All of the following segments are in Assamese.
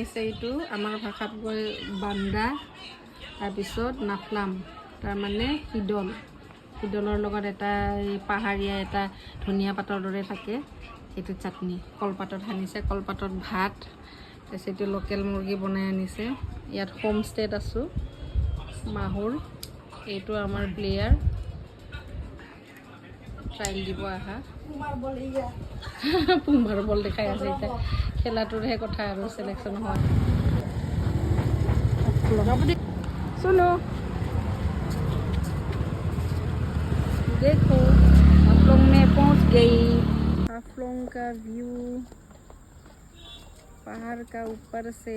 ভাঙিছে এইটো আমাৰ ভাষাত কয় বান্দা তাৰপিছত নাফলাম তাৰমানে শিদলৰ লগত এটা পাহাৰীয়া এটা ধনিয়া পাতৰ দৰে থাকে সেইটো চাটনি কলপাতত সানিছে কলপাতত ভাত তাৰপিছত এইটো লোকেল মুৰ্গী বনাই আনিছে ইয়াত হোম ষ্টেত আছোঁ মাহুৰ এইটো আমাৰ প্লেয়াৰ ট্ৰাইল দিব আহা পুমাৰ বল দেখাই আছে এতিয়া খেলাটোৰহে কথা আৰু চিলেকশ্যন হয় सुनो देखो हाफलोंग में पहुंच गई हाफलोंग का व्यू पहाड़ का ऊपर से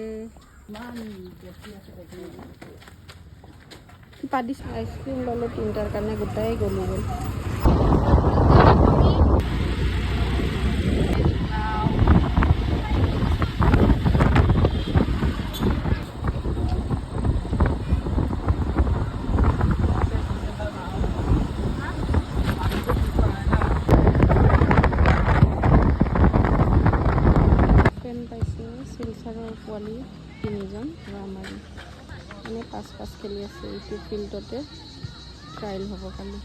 पादी आइसक्रीम लो 3टार कारण गोटाई गली गल শিলচৰৰ পোৱালি 3জন আৰু আমাৰ মানে 5 খেলি আছে এইটো ফিল্ডতে ট্ৰাইল হ'ব কালি